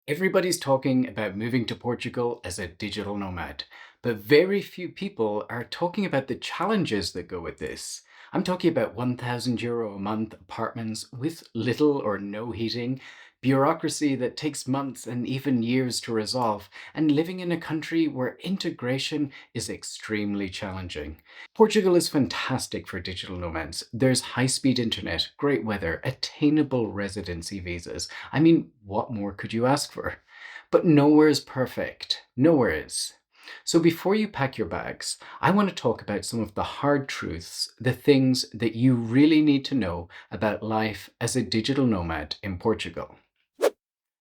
Everybody's talking about moving to Portugal as a digital nomad, but very few people are talking about the challenges that go with this. I'm talking about €1,000 a month apartments with little or no heating, bureaucracy that takes months and even years to resolve, and living in a country where integration is extremely challenging. Portugal is fantastic for digital nomads. There's high speed internet, great weather, attainable residency visas. I mean, what more could you ask for? But nowhere is perfect. Nowhere is. So before you pack your bags, I want to talk about some of the hard truths, the things that you really need to know about life as a digital nomad in Portugal.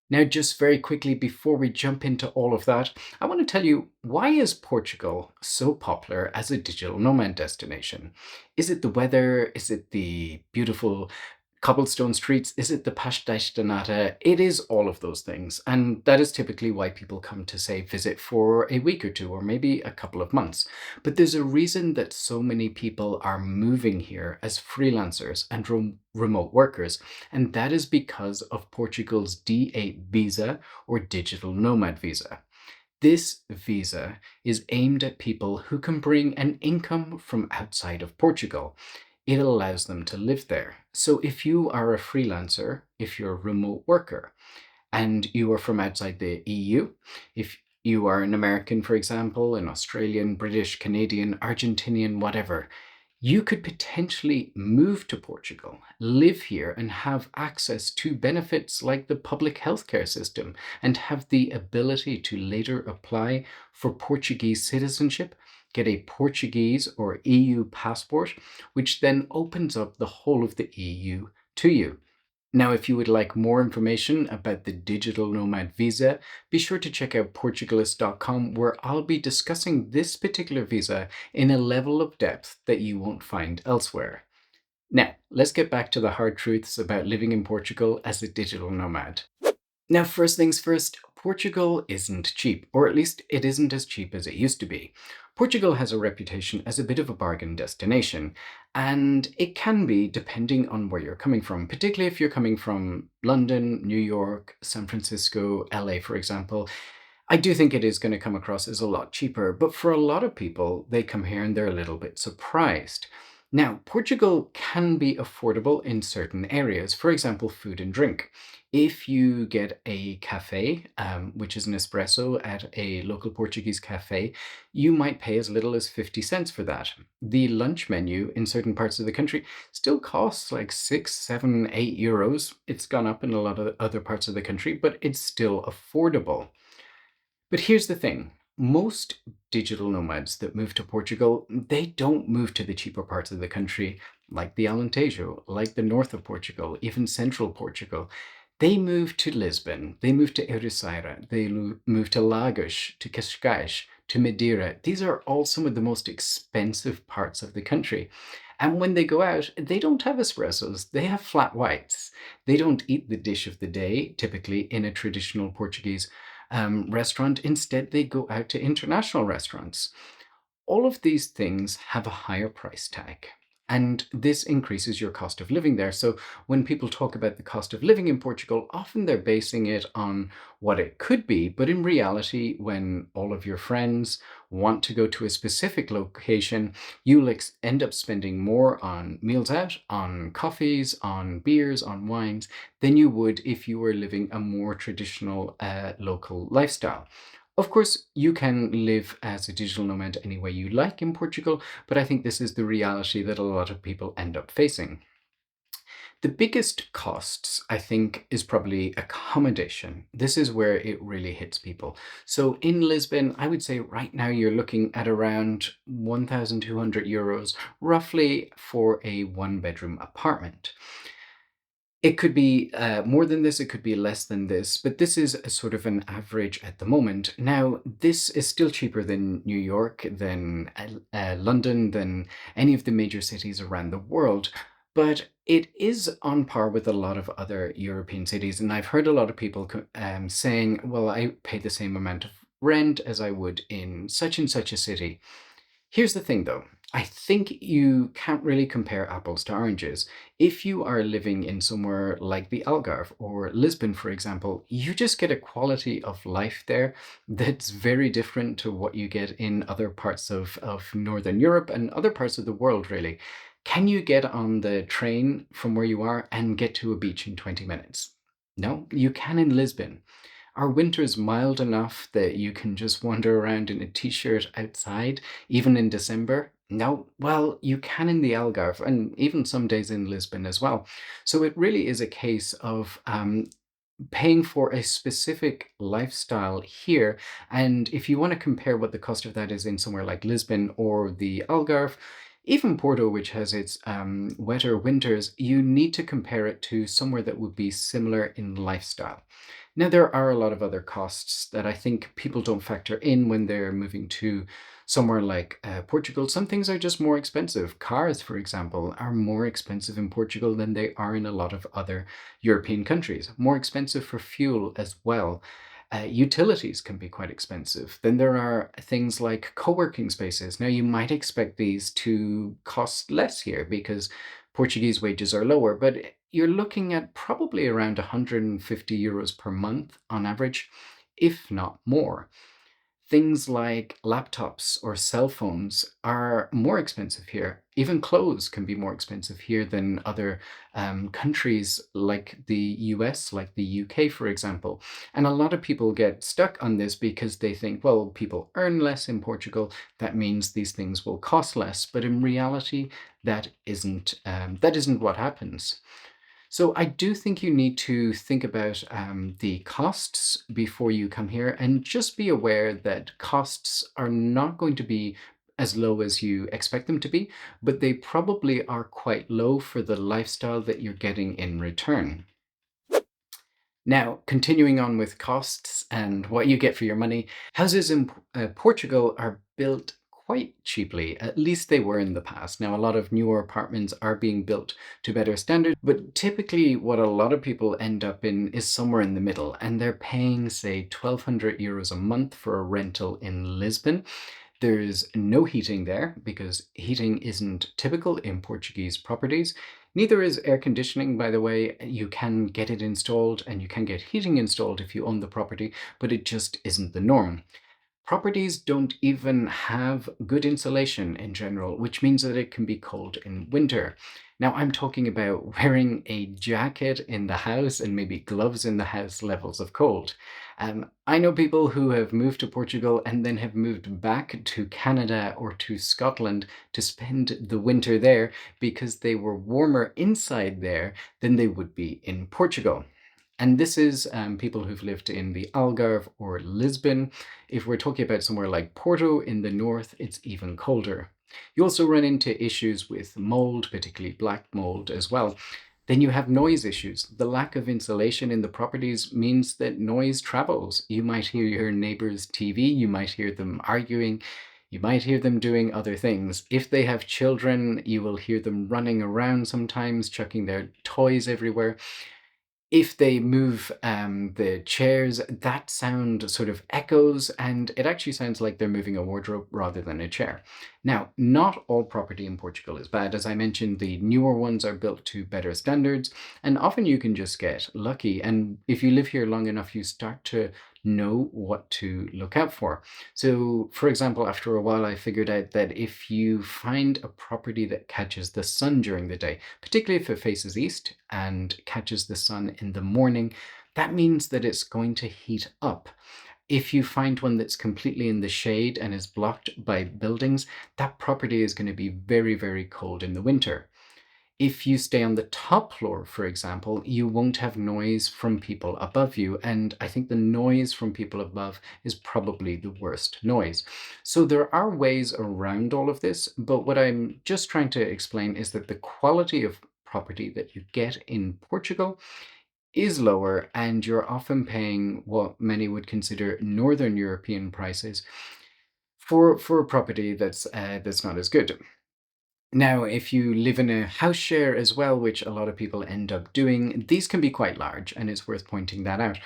Now, just very quickly before we jump into all of that, I want to tell you, why is Portugal so popular as a digital nomad destination? Is it the weather? Is it the beautiful cobblestone streets? Is it the pastéis de nata? It is all of those things. And that is typically why people come to, say, visit for a week or two, or maybe a couple of months. But there's a reason that so many people are moving here as freelancers and remote workers, and that is because of Portugal's D8 visa, or digital nomad visa. This visa is aimed at people who can bring an income from outside of Portugal. It allows them to live there. So if you are a freelancer, if you're a remote worker, and you are from outside the EU, if you are an American, for example, an Australian, British, Canadian, Argentinian, whatever, you could potentially move to Portugal, live here, and have access to benefits like the public healthcare system, and have the ability to later apply for Portuguese citizenship, get a Portuguese or EU passport, which then opens up the whole of the EU to you. Now, if you would like more information about the digital nomad visa, be sure to check out Portugalist.com, where I'll be discussing this particular visa in a level of depth that you won't find elsewhere. Now, let's get back to the hard truths about living in Portugal as a digital nomad. Now, first things first, Portugal isn't cheap, or at least it isn't as cheap as it used to be. Portugal has a reputation as a bit of a bargain destination, and it can be depending on where you're coming from, particularly if you're coming from London, New York, San Francisco, LA, for example. I do think it is going to come across as a lot cheaper, but for a lot of people, they come here and they're a little bit surprised. Now, Portugal can be affordable in certain areas, for example, food and drink. If you get a cafe, which is an espresso at a local Portuguese cafe, you might pay as little as 50 cents for that. The lunch menu in certain parts of the country still costs like 6, 7, €8. It's gone up in a lot of other parts of the country, but it's still affordable. But here's the thing. Most digital nomads that move to Portugal, they don't move to the cheaper parts of the country, like the Alentejo, like the north of Portugal, even central Portugal. They move to Lisbon, they move to Ericeira, they move to Lagos, to Cascais, to Madeira. These are all some of the most expensive parts of the country. And when they go out, they don't have espressos, they have flat whites. They don't eat the dish of the day, typically in a traditional Portuguese restaurant. Instead, they go out to international restaurants. All of these things have a higher price tag. And this increases your cost of living there. So when people talk about the cost of living in Portugal, often they're basing it on what it could be. But in reality, when all of your friends want to go to a specific location, you'll end up spending more on meals out, on coffees, on beers, on wines, than you would if you were living a more traditional local lifestyle. Of course, you can live as a digital nomad any way you like in Portugal, but I think this is the reality that a lot of people end up facing. The biggest costs, I think, is probably accommodation. This is where it really hits people. So in Lisbon, I would say right now you're looking at around €1,200, roughly, for a one-bedroom apartment. It could be more than this, it could be less than this, but this is a sort of an average at the moment. Now, this is still cheaper than New York, than London, than any of the major cities around the world, but it is on par with a lot of other European cities. And I've heard a lot of people saying, well, I pay the same amount of rent as I would in such and such a city. Here's the thing though. I think you can't really compare apples to oranges. If you are living in somewhere like the Algarve or Lisbon, for example, you just get a quality of life there that's very different to what you get in other parts of Northern Europe and other parts of the world, really. Can you get on the train from where you are and get to a beach in 20 minutes? No, you can in Lisbon. Are winters mild enough that you can just wander around in a t-shirt outside, even in December? No. Well, you can in the Algarve and even some days in Lisbon as well. So it really is a case of paying for a specific lifestyle here. And if you want to compare what the cost of that is in somewhere like Lisbon or the Algarve, even Porto, which has its wetter winters, you need to compare it to somewhere that would be similar in lifestyle. Now, there are a lot of other costs that I think people don't factor in when they're moving to somewhere like Portugal. Some things are just more expensive. Cars, for example, are more expensive in Portugal than they are in a lot of other European countries. More expensive for fuel as well. Utilities can be quite expensive. Then there are things like co-working spaces. Now, you might expect these to cost less here because Portuguese wages are lower, but you're looking at probably around 150 euros per month on average, if not more. Things like laptops or cell phones are more expensive here. Even clothes can be more expensive here than other countries like the US, like the UK, for example. And a lot of people get stuck on this because they think, well, people earn less in Portugal. That means these things will cost less. But in reality, that isn't what happens. So I do think you need to think about the costs before you come here and just be aware that costs are not going to be as low as you expect them to be, but they probably are quite low for the lifestyle that you're getting in return. Now, continuing on with costs and what you get for your money, houses in Portugal are built quite cheaply. At least they were in the past. Now, a lot of newer apartments are being built to better standards, but typically what a lot of people end up in is somewhere in the middle, and they're paying, say, 1,200 euros a month for a rental in Lisbon. There's no heating there because heating isn't typical in Portuguese properties. Neither is air conditioning, by the way. You can get it installed and you can get heating installed if you own the property, but it just isn't the norm. Properties don't even have good insulation in general, which means that it can be cold in winter. Now, I'm talking about wearing a jacket in the house and maybe gloves in the house levels of cold. I know people who have moved to Portugal and then have moved back to Canada or to Scotland to spend the winter there because they were warmer inside there than they would be in Portugal. And this is people who've lived in the Algarve or Lisbon. If we're talking about somewhere like Porto in the north, it's even colder. You also run into issues with mold, particularly black mold as well. Then you have noise issues. The lack of insulation in the properties means that noise travels. You might hear your neighbor's TV, you might hear them arguing, you might hear them doing other things. If they have children, you will hear them running around sometimes, chucking their toys everywhere. If they move the chairs, that sound sort of echoes, and it actually sounds like they're moving a wardrobe rather than a chair. Now, not all property in Portugal is bad. As I mentioned, the newer ones are built to better standards, and often you can just get lucky. And if you live here long enough, you start to know what to look out for. So, for example, after a while, I figured out that if you find a property that catches the sun during the day, particularly if it faces east and catches the sun in the morning, that means that it's going to heat up. If you find one that's completely in the shade and is blocked by buildings, that property is going to be very, very cold in the winter. If you stay on the top floor, for example, you won't have noise from people above you. And I think the noise from people above is probably the worst noise. So there are ways around all of this, but what I'm just trying to explain is that the quality of property that you get in Portugal is lower, and you're often paying what many would consider Northern European prices for a property that's not as good. Now, if you live in a house share as well, which a lot of people end up doing, these can be quite large, and it's worth pointing that out.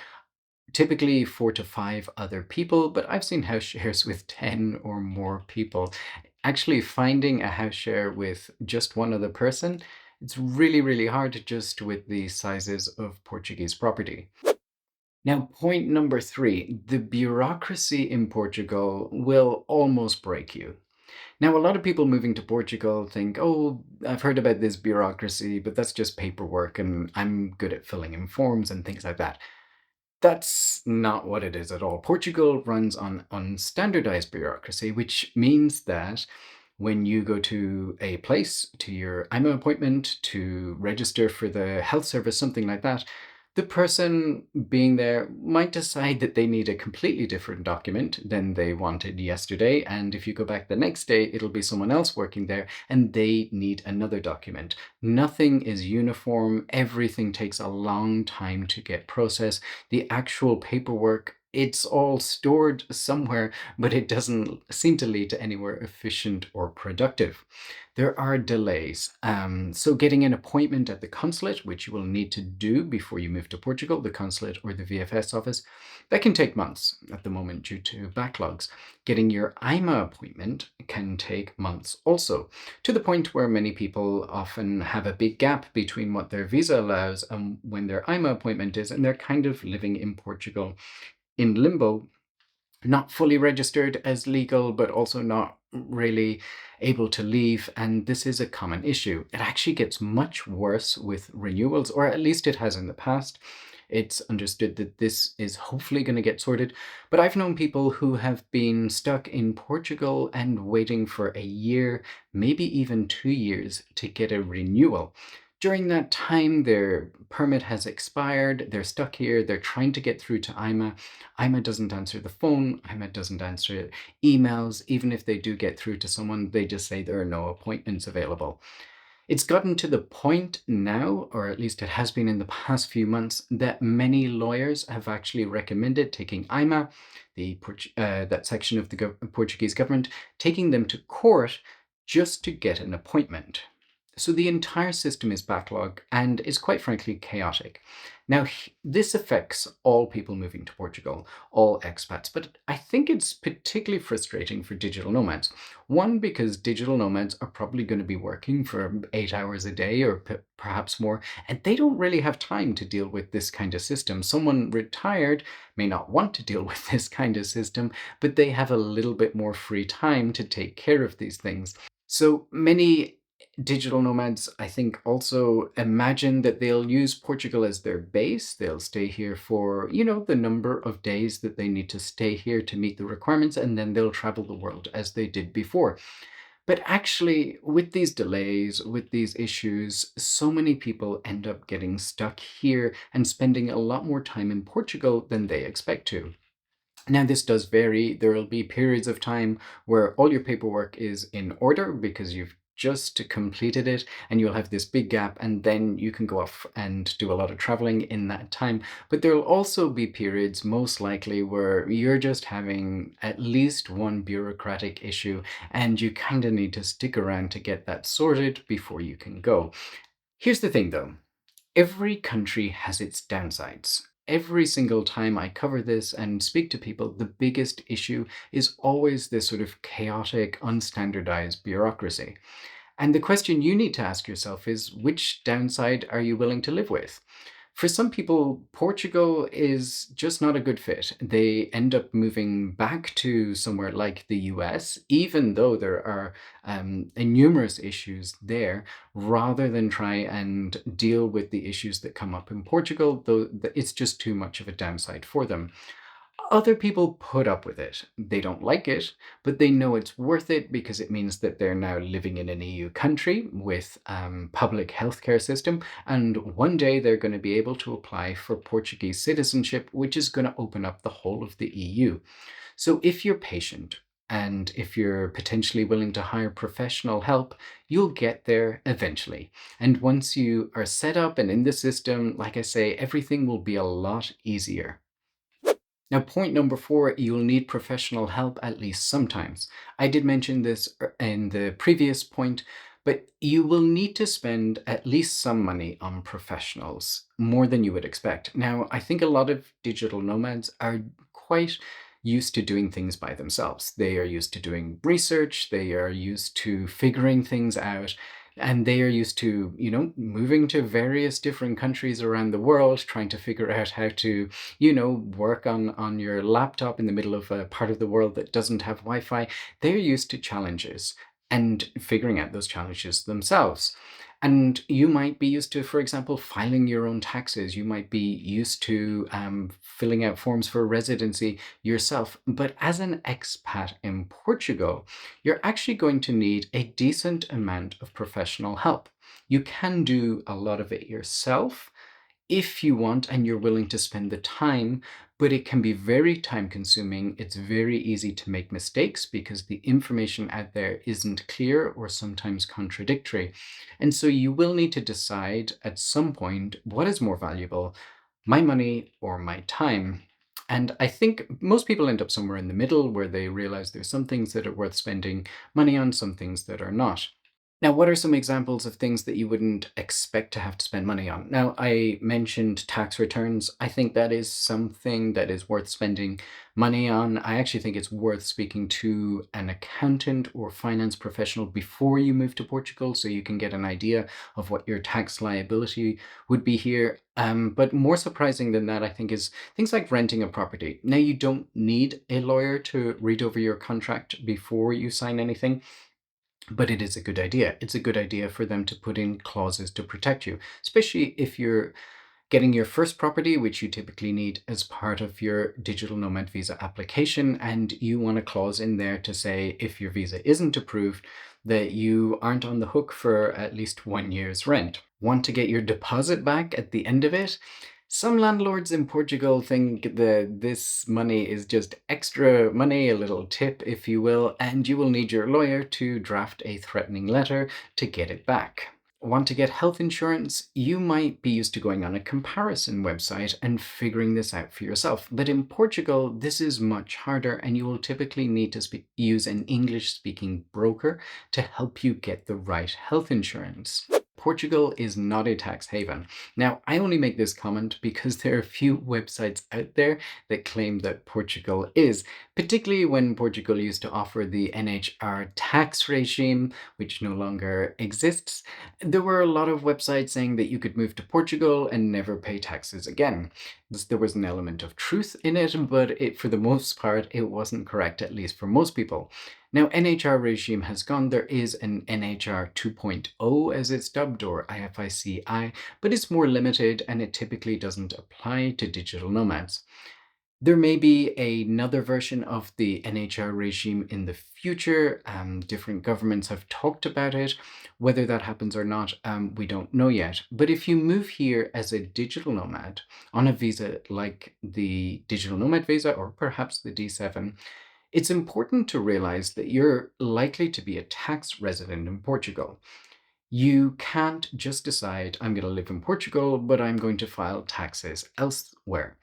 Typically 4 to 5 other people, but I've seen house shares with 10 or more people. Actually, finding a house share with just one other person, it's really, really hard just with the sizes of Portuguese property. Now, point number three, the bureaucracy in Portugal will almost break you. Now, a lot of people moving to Portugal think, oh, I've heard about this bureaucracy, but that's just paperwork and I'm good at filling in forms and things like that. That's not what it is at all. Portugal runs on unstandardized bureaucracy, which means that when you go to a place, to your AIMA appointment, to register for the health service, something like that, the person being there might decide that they need a completely different document than they wanted yesterday. And if you go back the next day, it'll be someone else working there and they need another document. Nothing is uniform. Everything takes a long time to get processed. The actual paperwork, it's all stored somewhere, but it doesn't seem to lead to anywhere efficient or productive. There are delays. So, getting an appointment at the consulate, which you will need to do before you move to Portugal, the consulate or the VFS office, that can take months at the moment due to backlogs. Getting your AIMA appointment can take months also, to the point where many people often have a big gap between what their visa allows and when their AIMA appointment is, and they're kind of living in Portugal in limbo, not fully registered as legal, but also not really able to leave. And this is a common issue. It actually gets much worse with renewals, or at least it has in the past. It's understood that this is hopefully going to get sorted. But I've known people who have been stuck in Portugal and waiting for a year, maybe even 2 years to get a renewal. During that time, their permit has expired, they're stuck here, they're trying to get through to AIMA. AIMA doesn't answer the phone, AIMA doesn't answer emails. Even if they do get through to someone, they just say there are no appointments available. It's gotten to the point now, or at least it has been in the past few months, that many lawyers have actually recommended taking AIMA, that section of the Portuguese government, taking them to court just to get an appointment. So the entire system is backlogged and is quite frankly chaotic. Now, this affects all people moving to Portugal, all expats, but I think it's particularly frustrating for digital nomads. One, because digital nomads are probably going to be working for 8 hours a day or perhaps more, and they don't really have time to deal with this kind of system. Someone retired may not want to deal with this kind of system, but they have a little bit more free time to take care of these things. So many digital nomads, I think, also imagine that they'll use Portugal as their base. They'll stay here for, the number of days that they need to stay here to meet the requirements, and then they'll travel the world as they did before. But actually, with these delays, with these issues, so many people end up getting stuck here and spending a lot more time in Portugal than they expect to. Now, this does vary. There will be periods of time where all your paperwork is in order because you've just completed it, and you'll have this big gap, and then you can go off and do a lot of traveling in that time. But there will also be periods, most likely, where you're just having at least one bureaucratic issue, and you kind of need to stick around to get that sorted before you can go. Here's the thing though, every country has its downsides. Every single time I cover this and speak to people, the biggest issue is always this sort of chaotic, unstandardized bureaucracy. And the question you need to ask yourself is, which downside are you willing to live with? For some people, Portugal is just not a good fit. They end up moving back to somewhere like the US, even though there are numerous issues there, rather than try and deal with the issues that come up in Portugal, though it's just too much of a downside for them. Other people put up with it. They don't like it, but they know it's worth it because it means that they're now living in an EU country with public healthcare system, and one day they're going to be able to apply for Portuguese citizenship, which is going to open up the whole of the EU. So if you're patient and if you're potentially willing to hire professional help, you'll get there eventually. And once you are set up and in the system, like I say, everything will be a lot easier. Now, point number four, you'll need professional help at least sometimes. I did mention this in the previous point, but you will need to spend at least some money on professionals, more than you would expect. Now, I think a lot of digital nomads are quite used to doing things by themselves. They are used to doing research, they are used to figuring things out, and they are used to, moving to various different countries around the world, trying to figure out how to, work on your laptop in the middle of a part of the world that doesn't have Wi-Fi. They're used to challenges and figuring out those challenges themselves. And you might be used to, for example, filing your own taxes. You might be used to filling out forms for residency yourself. But as an expat in Portugal, you're actually going to need a decent amount of professional help. You can do a lot of it yourself if you want and you're willing to spend the time, but it can be very time consuming. It's very easy to make mistakes because the information out there isn't clear or sometimes contradictory. And so you will need to decide at some point what is more valuable, my money or my time. And I think most people end up somewhere in the middle where they realize there's some things that are worth spending money on, some things that are not. Now, what are some examples of things that you wouldn't expect to have to spend money on? Now, I mentioned tax returns. I think that is something that is worth spending money on. I actually think it's worth speaking to an accountant or finance professional before you move to Portugal so you can get an idea of what your tax liability would be here. But more surprising than that, I think, is things like renting a property. Now, you don't need a lawyer to read over your contract before you sign anything. But it is a good idea. It's a good idea for them to put in clauses to protect you, especially if you're getting your first property, which you typically need as part of your digital nomad visa application. And you want a clause in there to say if your visa isn't approved, that you aren't on the hook for at least 1 year's rent. Want to get your deposit back at the end of it? Some landlords in Portugal think that this money is just extra money, a little tip, if you will, and you will need your lawyer to draft a threatening letter to get it back. Want to get health insurance? You might be used to going on a comparison website and figuring this out for yourself. But in Portugal, this is much harder, and you will typically need to use an English speaking broker to help you get the right health insurance. Portugal is not a tax haven. Now, I only make this comment because there are a few websites out there that claim that Portugal is, particularly when Portugal used to offer the NHR tax regime, which no longer exists. There were a lot of websites saying that you could move to Portugal and never pay taxes again. There was an element of truth in it, but for the most part, it wasn't correct, at least for most people. Now, NHR regime has gone. There is an NHR 2.0, as it's dubbed, or IFICI, but it's more limited and it typically doesn't apply to digital nomads. There may be another version of the NHR regime in the future. Different governments have talked about it. Whether that happens or not, we don't know yet. But if you move here as a digital nomad on a visa like the digital nomad visa or perhaps the D7, it's important to realize that you're likely to be a tax resident in Portugal. You can't just decide, I'm going to live in Portugal, but I'm going to file taxes elsewhere.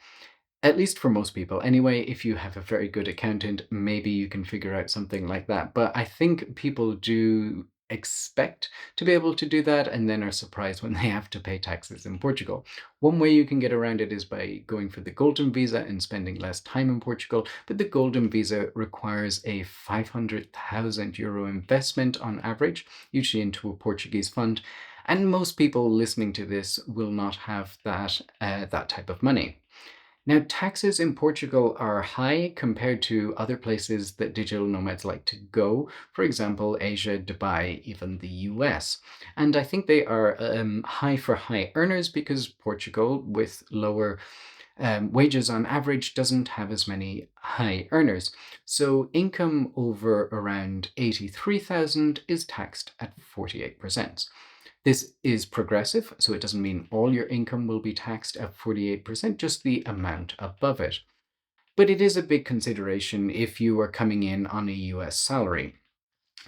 At least for most people. Anyway, if you have a very good accountant, maybe you can figure out something like that. But I think people do expect to be able to do that and then are surprised when they have to pay taxes in Portugal. One way you can get around it is by going for the golden visa and spending less time in Portugal. But the golden visa requires a 500,000 euro investment on average, usually into a Portuguese fund. And most people listening to this will not have that type of money. Now, taxes in Portugal are high compared to other places that digital nomads like to go, for example, Asia, Dubai, even the US. And I think they are high for high earners because Portugal, with lower wages on average, doesn't have as many high earners. So income over around 83,000 is taxed at 48%. This is progressive, so it doesn't mean all your income will be taxed at 48%, just the amount above it. But it is a big consideration if you are coming in on a US salary.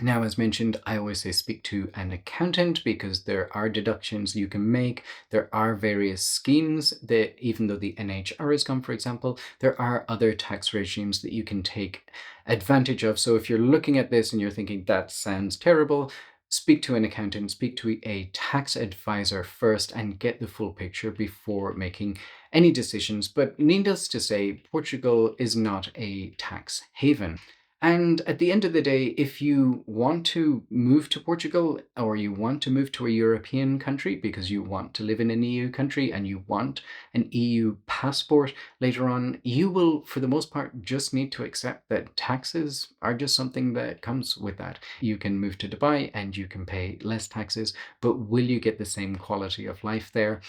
Now, as mentioned, I always say speak to an accountant because there are deductions you can make. There are various schemes that, even though the NHR is gone, for example, there are other tax regimes that you can take advantage of. So if you're looking at this and you're thinking that sounds terrible, speak to an accountant, speak to a tax advisor first and get the full picture before making any decisions. But needless to say, Portugal is not a tax haven. And at the end of the day, if you want to move to Portugal or you want to move to a European country because you want to live in an EU country and you want an EU passport later on, you will, for the most part, just need to accept that taxes are just something that comes with that. You can move to Dubai and you can pay less taxes, but will you get the same quality of life there?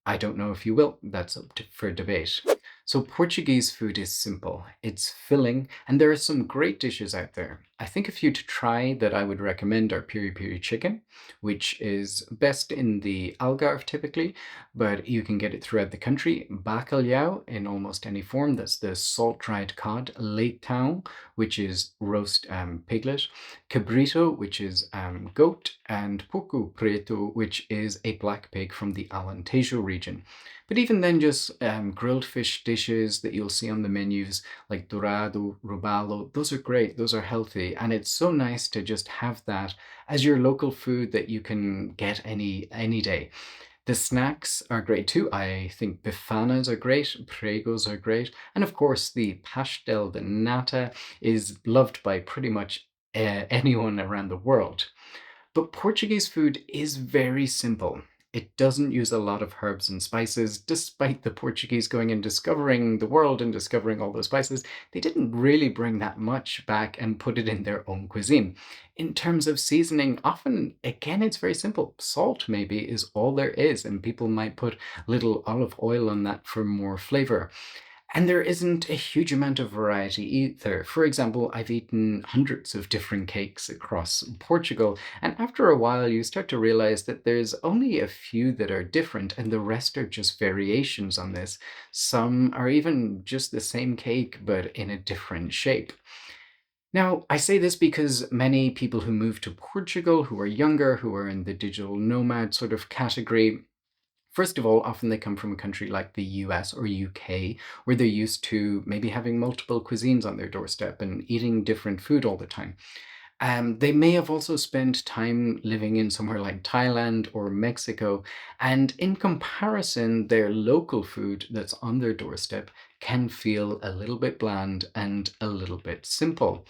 I don't know if you will. That's for debate. So, Portuguese food is simple, it's filling, and there are some great dishes out there. I think a few to try that I would recommend are piri piri chicken, which is best in the Algarve typically, but you can get it throughout the country. Bacalhau in almost any form, that's the salt dried cod. Leitão, which is roast piglet. Cabrito, which is goat. And Porco Preto, which is a black pig from the Alentejo region. But even then, just grilled fish dishes that you'll see on the menus, like dorado, robalo, those are great, those are healthy. And it's so nice to just have that as your local food that you can get any day. The snacks are great too. I think bifanas are great, pregos are great, and of course the pastel de nata is loved by pretty much anyone around the world. But Portuguese food is very simple. It doesn't use a lot of herbs and spices, despite the Portuguese going and discovering the world and discovering all those spices. They didn't really bring that much back and put it in their own cuisine. In terms of seasoning, often, again, it's very simple. Salt, maybe, is all there is, and people might put little olive oil on that for more flavor. And there isn't a huge amount of variety either. For example, I've eaten hundreds of different cakes across Portugal, and after a while, you start to realize that there's only a few that are different, and the rest are just variations on this. Some are even just the same cake, but in a different shape. Now, I say this because many people who move to Portugal, who are younger, who are in the digital nomad sort of category, first of all, often they come from a country like the US or UK, where they're used to maybe having multiple cuisines on their doorstep and eating different food all the time. They may have also spent time living in somewhere like Thailand or Mexico, and in comparison, their local food that's on their doorstep can feel a little bit bland and a little bit simple.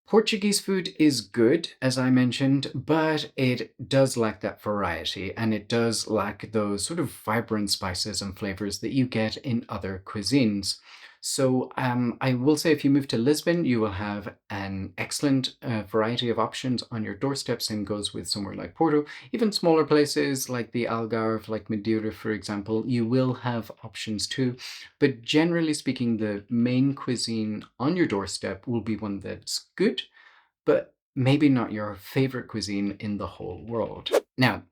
Portuguese food is good, as I mentioned, but it does lack that variety and it does lack those sort of vibrant spices and flavors that you get in other cuisines. So, I will say if you move to Lisbon, you will have an excellent variety of options on your doorstep. Same goes with somewhere like Porto. Even smaller places like the Algarve, like Madeira, for example, you will have options too. But generally speaking, the main cuisine on your doorstep will be one that's good, but maybe not your favorite cuisine in the whole world. Now,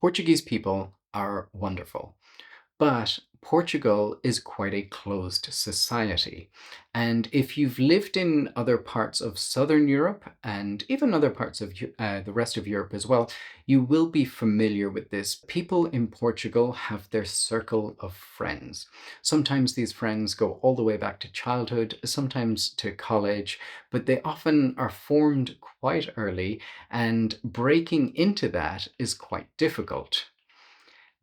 Portuguese people are wonderful. But Portugal is quite a closed society. And if you've lived in other parts of Southern Europe and even other parts of the rest of Europe as well, you will be familiar with this. People in Portugal have their circle of friends. Sometimes these friends go all the way back to childhood, sometimes to college, but they often are formed quite early, and breaking into that is quite difficult.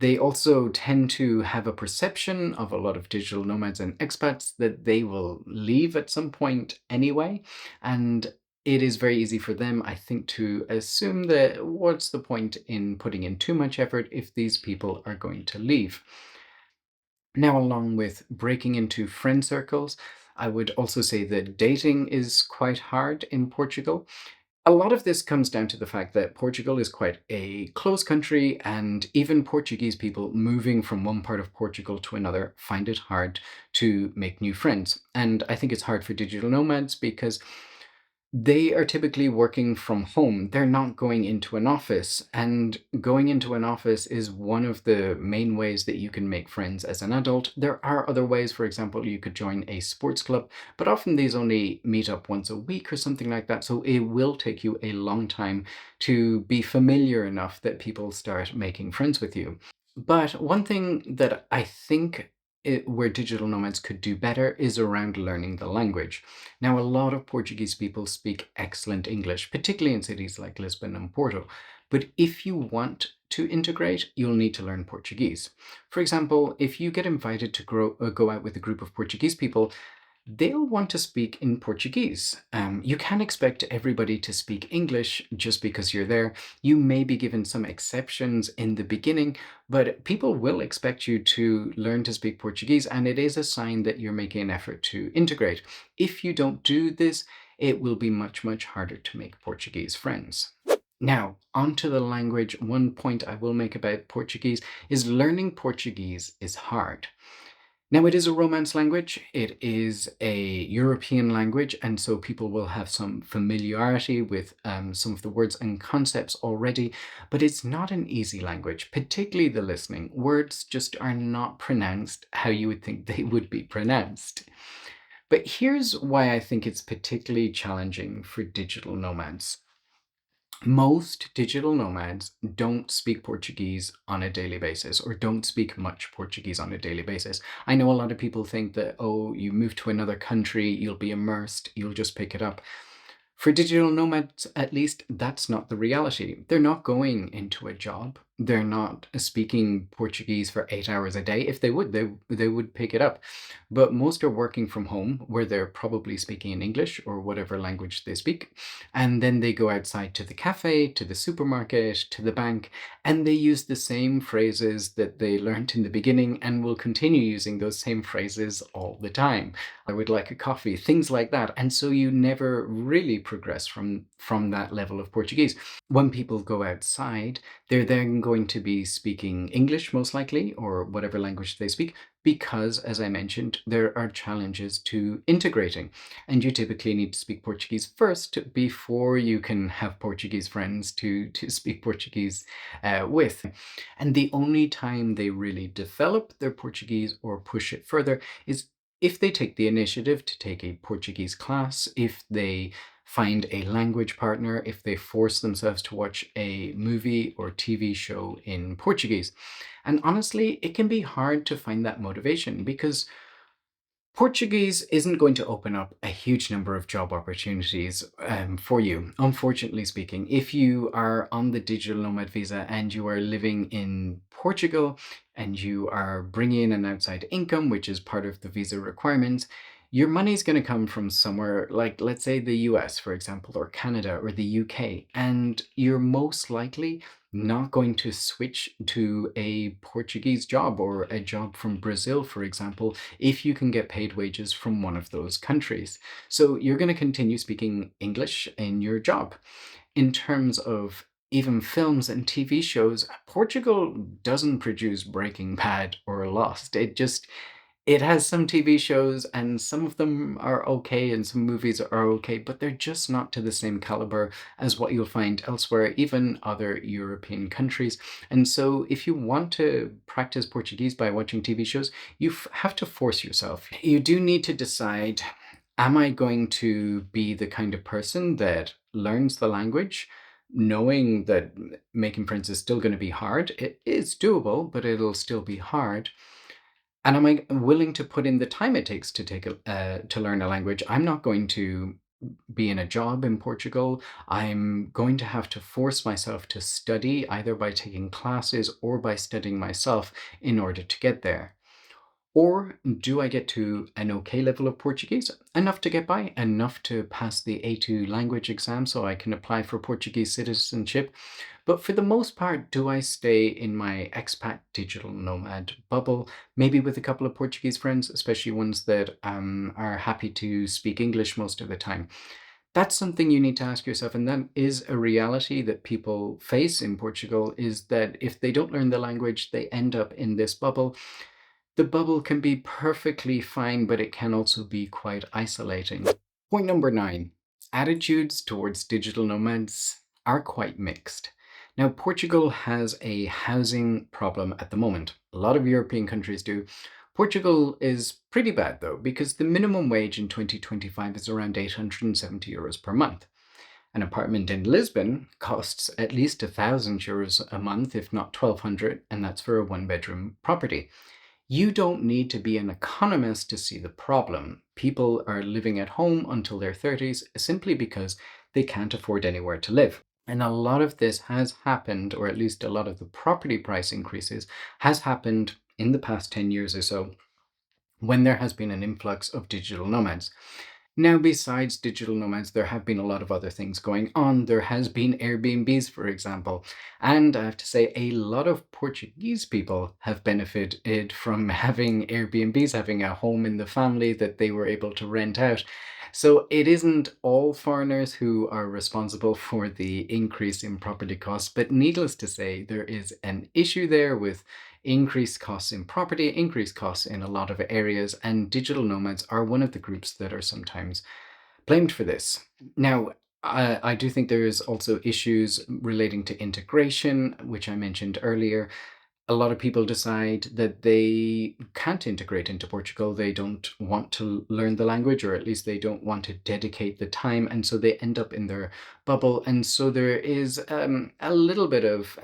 They also tend to have a perception of a lot of digital nomads and expats that they will leave at some point anyway. And it is very easy for them, I think, to assume that what's the point in putting in too much effort if these people are going to leave? Now, along with breaking into friend circles, I would also say that dating is quite hard in Portugal. A lot of this comes down to the fact that Portugal is quite a closed country, and even Portuguese people moving from one part of Portugal to another find it hard to make new friends. And I think it's hard for digital nomads because they are typically working from home. They're not going into an office. And going into an office is one of the main ways that you can make friends as an adult. There are other ways. For example, you could join a sports club, but often these only meet up once a week or something like that. So it will take you a long time to be familiar enough that people start making friends with you. But one thing that I think where digital nomads could do better is around learning the language. Now, a lot of Portuguese people speak excellent English, particularly in cities like Lisbon and Porto. But if you want to integrate, you'll need to learn Portuguese. For example, if you get invited to go out with a group of Portuguese people, they'll want to speak in Portuguese. You can't expect everybody to speak English just because you're there. You may be given some exceptions in the beginning, but people will expect you to learn to speak Portuguese, and it is a sign that you're making an effort to integrate. If you don't do this, it will be much, much harder to make Portuguese friends. Now, onto the language. One point I will make about Portuguese is learning Portuguese is hard. Now, it is a Romance language. It is a European language, and so people will have some familiarity with some of the words and concepts already, but it's not an easy language, particularly the listening. Words just are not pronounced how you would think they would be pronounced. But here's why I think it's particularly challenging for digital nomads. Most digital nomads don't speak Portuguese on a daily basis or don't speak much Portuguese on a daily basis. I know a lot of people think that, oh, you move to another country, you'll be immersed, you'll just pick it up. For digital nomads, at least, that's not the reality. They're not going into a job. They're not speaking Portuguese for 8 hours a day. If they would, they would pick it up. But most are working from home, where they're probably speaking in English or whatever language they speak. And then they go outside to the cafe, to the supermarket, to the bank, and they use the same phrases that they learned in the beginning and will continue using those same phrases all the time. I would like a coffee, things like that. And so you never really progress from that level of Portuguese. When people go outside, they're then going to be speaking English most likely, or whatever language they speak, because, as I mentioned, there are challenges to integrating. And you typically need to speak Portuguese first before you can have Portuguese friends to speak Portuguese with. And the only time they really develop their Portuguese or push it further is if they take the initiative to take a Portuguese class, if they find a language partner, if they force themselves to watch a movie or TV show in Portuguese. And honestly, it can be hard to find that motivation because Portuguese isn't going to open up a huge number of job opportunities for you, unfortunately speaking. If you are on the digital nomad visa and you are living in Portugal and you are bringing in an outside income, which is part of the visa requirements, your money is going to come from somewhere like, let's say, the US, for example, or Canada or the UK. And you're most likely not going to switch to a Portuguese job or a job from Brazil, for example, if you can get paid wages from one of those countries. So you're going to continue speaking English in your job. In terms of even films and TV shows, Portugal doesn't produce Breaking Bad or Lost. It has some TV shows and some of them are okay and some movies are okay, but they're just not to the same caliber as what you'll find elsewhere, even other European countries. And so if you want to practice Portuguese by watching TV shows, have to force yourself. You do need to decide, am I going to be the kind of person that learns the language, knowing that making friends is still going to be hard? It is doable, but it'll still be hard. And am I willing to put in the time it takes to to learn a language? I'm not going to be in a job in Portugal. I'm going to have to force myself to study either by taking classes or by studying myself in order to get there. Or do I get to an okay level of Portuguese? Enough to get by, enough to pass the A2 language exam so I can apply for Portuguese citizenship. But for the most part, do I stay in my expat digital nomad bubble, maybe with a couple of Portuguese friends, especially ones that are happy to speak English most of the time? That's something you need to ask yourself, and that is a reality that people face in Portugal, is that if they don't learn the language, they end up in this bubble. The bubble can be perfectly fine, but it can also be quite isolating. Point number 9. Attitudes towards digital nomads are quite mixed. Now, Portugal has a housing problem at the moment. A lot of European countries do. Portugal is pretty bad though, because the minimum wage in 2025 is around 870 euros per month. An apartment in Lisbon costs at least 1,000 euros a month, if not 1,200, and that's for a one-bedroom property. You don't need to be an economist to see the problem. People are living at home until their 30s simply because they can't afford anywhere to live. And a lot of this has happened, or at least a lot of the property price increases has happened in the past 10 years or so when there has been an influx of digital nomads. Now, besides digital nomads, there have been a lot of other things going on. There has been Airbnbs, for example. And I have to say, a lot of Portuguese people have benefited from having Airbnbs, having a home in the family that they were able to rent out. So it isn't all foreigners who are responsible for the increase in property costs, but needless to say, there is an issue there with increased costs in property, increased costs in a lot of areas, and digital nomads are one of the groups that are sometimes blamed for this. Now, I do think there is also issues relating to integration, which I mentioned earlier. A lot of people decide that they can't integrate into Portugal. They don't want to learn the language, or at least they don't want to dedicate the time. And so they end up in their bubble. And so there is a little bit of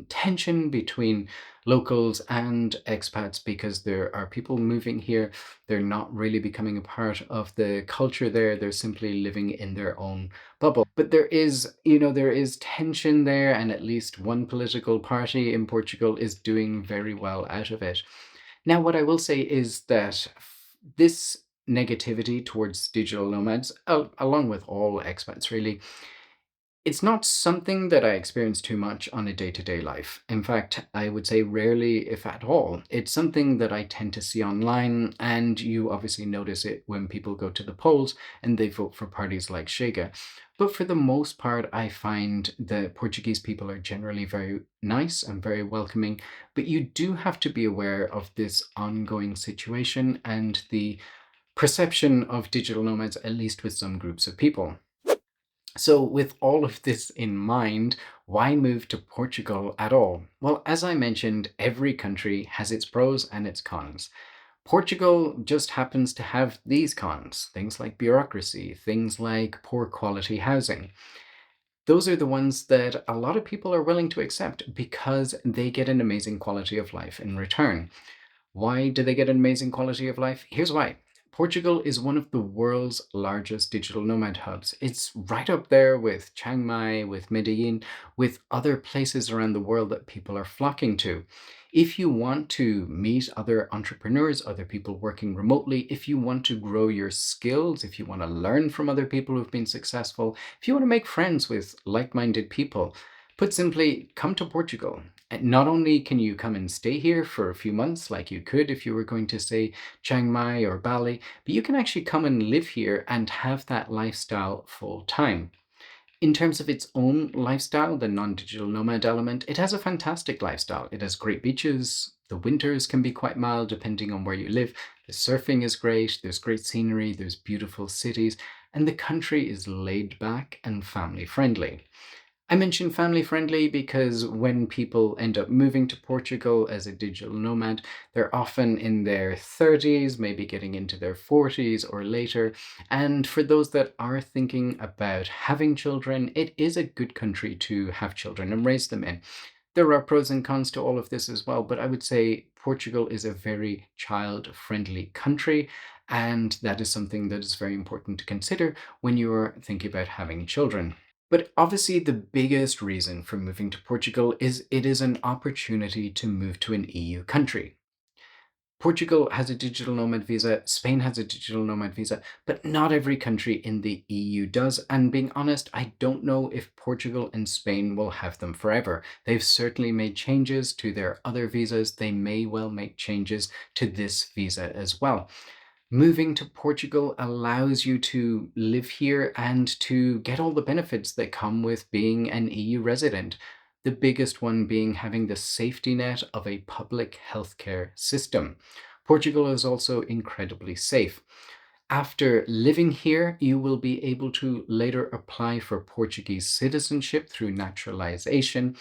tension between locals and expats because there are people moving here. They're not really becoming a part of the culture there. They're simply living in their own bubble. But there is tension there, and at least one political party in Portugal is doing very well out of it. Now, what I will say is that this negativity towards digital nomads, along with all expats really, it's not something that I experience too much on a day-to-day life. In fact, I would say rarely, if at all. It's something that I tend to see online, and you obviously notice it when people go to the polls and they vote for parties like Chega. But for the most part, I find the Portuguese people are generally very nice and very welcoming. But you do have to be aware of this ongoing situation and the perception of digital nomads, at least with some groups of people. So, with all of this in mind, why move to Portugal at all? Well, as I mentioned, every country has its pros and its cons. Portugal just happens to have these cons, things like bureaucracy, things like poor quality housing. Those are the ones that a lot of people are willing to accept because they get an amazing quality of life in return. Why do they get an amazing quality of life? Here's why. Portugal is one of the world's largest digital nomad hubs. It's right up there with Chiang Mai, with Medellin, with other places around the world that people are flocking to. If you want to meet other entrepreneurs, other people working remotely, if you want to grow your skills, if you want to learn from other people who've been successful, if you want to make friends with like minded people, put simply, come to Portugal. And not only can you come and stay here for a few months, like you could if you were going to, say, Chiang Mai or Bali, but you can actually come and live here and have that lifestyle full time. In terms of its own lifestyle, the non digital nomad element, it has a fantastic lifestyle. It has great beaches. The winters can be quite mild depending on where you live. The surfing is great. There's great scenery. There's beautiful cities. And the country is laid back and family friendly. I mention family friendly because when people end up moving to Portugal as a digital nomad, they're often in their 30s, maybe getting into their 40s or later. And for those that are thinking about having children, it is a good country to have children and raise them in. There are pros and cons to all of this as well, but I would say Portugal is a very child friendly country. And that is something that is very important to consider when you're thinking about having children. But obviously, the biggest reason for moving to Portugal is it is an opportunity to move to an EU country. Portugal has a digital nomad visa, Spain has a digital nomad visa, but not every country in the EU does. And being honest, I don't know if Portugal and Spain will have them forever. They've certainly made changes to their other visas. They may well make changes to this visa as well. Moving to Portugal allows you to live here and to get all the benefits that come with being an EU resident. The biggest one being having the safety net of a public healthcare system. Portugal is also incredibly safe. After living here, you will be able to later apply for Portuguese citizenship through naturalization.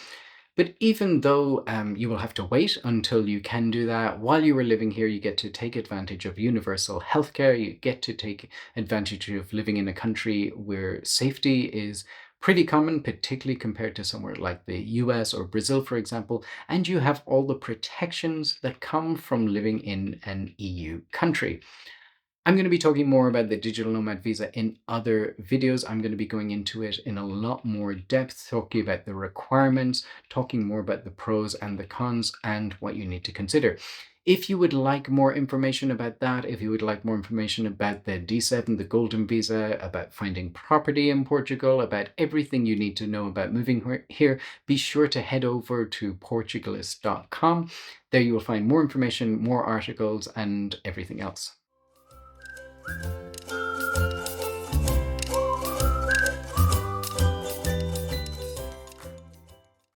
But even though you will have to wait until you can do that, while you are living here, you get to take advantage of universal healthcare. You get to take advantage of living in a country where safety is pretty common, particularly compared to somewhere like the US or Brazil, for example. And you have all the protections that come from living in an EU country. I'm going to be talking more about the digital nomad visa in other videos. I'm going to be going into it in a lot more depth, talking about the requirements, talking more about the pros and the cons, and what you need to consider. If you would like more information about that, if you would like more information about the D7, the Golden Visa, about finding property in Portugal, about everything you need to know about moving here, be sure to head over to Portugalist.com. There you will find more information, more articles, and everything else.